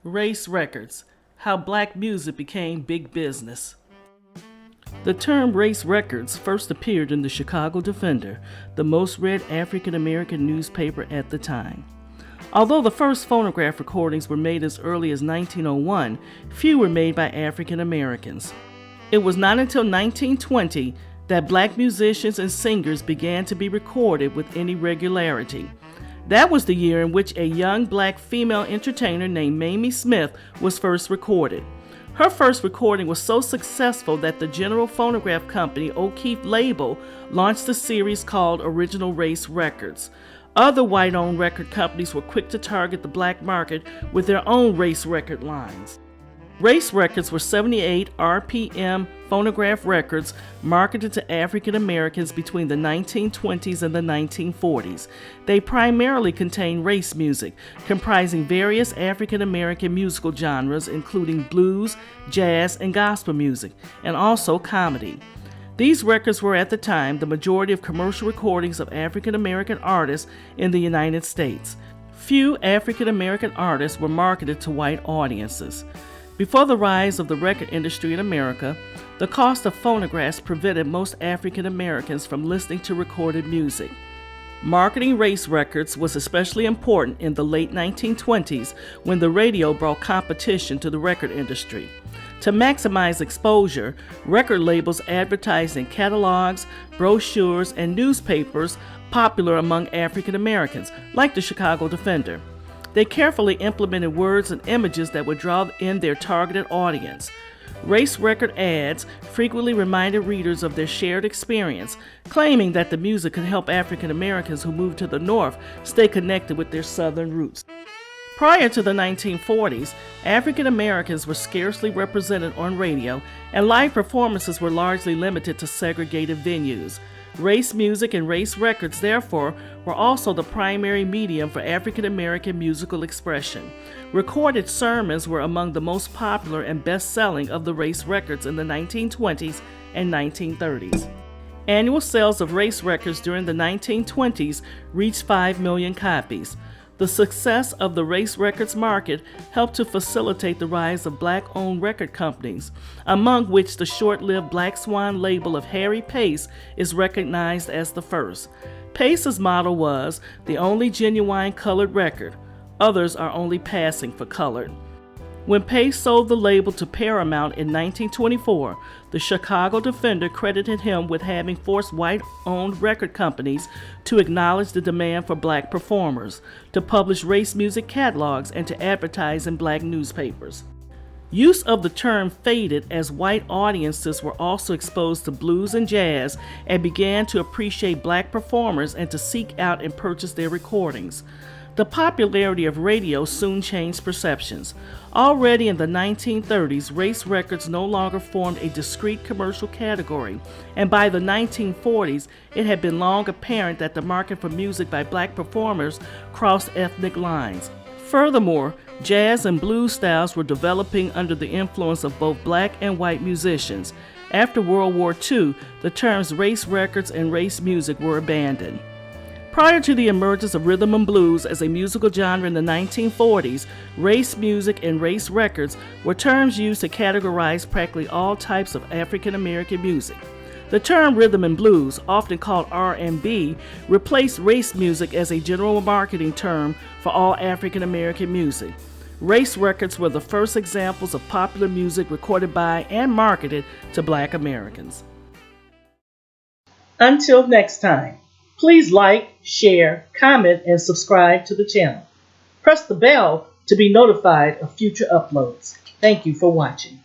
Race records, how black music became big business. The term race records first appeared in the Chicago Defender, the most read African American newspaper at the time. Although the first phonograph recordings were made as early as 1901, few were made by African Americans. It was not until 1920 that black musicians and singers began to be recorded with any regularity. That was the year in which a young black female entertainer named Mamie Smith was first recorded. Her first recording was so successful that the General Phonograph Company O'Keefe label launched a series called Original Race Records. Other white-owned record companies were quick to target the black market with their own race record lines. Race records were 78 RPM phonograph records marketed to African Americans between the 1920s and the 1940s. They primarily contained race music, comprising various African American musical genres including blues, jazz, and gospel music, and also comedy. These records were at the time the majority of commercial recordings of African American artists in the United States. Few African American artists were marketed to white audiences. Before the rise of the record industry in America, the cost of phonographs prevented most African Americans from listening to recorded music. Marketing race records was especially important in the late 1920s when the radio brought competition to the record industry. To maximize exposure, record labels advertised in catalogs, brochures, and newspapers popular among African Americans, like the Chicago Defender. They carefully implemented words and images that would draw in their targeted audience. Race record ads frequently reminded readers of their shared experience, claiming that the music could help African Americans who moved to the North stay connected with their Southern roots. Prior to the 1940s, African Americans were scarcely represented on radio, and live performances were largely limited to segregated venues. Race music and race records, therefore, were also the primary medium for African American musical expression. Recorded sermons were among the most popular and best-selling of the race records in the 1920s and 1930s. Annual sales of race records during the 1920s reached 5 million copies. The success of the race records market helped to facilitate the rise of black-owned record companies, among which the short-lived Black SWAN label of Harry Pace is recognized as the first. Pace's motto was, "The only genuine colored record. Others are only passing for colored." When Pace sold the label to Paramount in 1924, the Chicago Defender credited him with having forced white-owned record companies to acknowledge the demand for black performers, to publish race music catalogs, and to advertise in black newspapers. Use of the term faded as white audiences were also exposed to blues and jazz and began to appreciate black performers and to seek out and purchase their recordings. The popularity of radio soon changed perceptions. Already in the 1930s, race records no longer formed a discrete commercial category, and by the 1940s, it had been long apparent that the market for music by black performers crossed ethnic lines. Furthermore, jazz and blues styles were developing under the influence of both black and white musicians. After World War II, the terms race records and race music were abandoned. Prior to the emergence of rhythm and blues as a musical genre in the 1940s, race music and race records were terms used to categorize practically all types of African American music. The term rhythm and blues, often called R&B, replaced race music as a general marketing term for all African American music. Race records were the first examples of popular music recorded by and marketed to Black Americans. Until next time. Please like, share, comment, and subscribe to the channel. Press the bell to be notified of future uploads. Thank you for watching.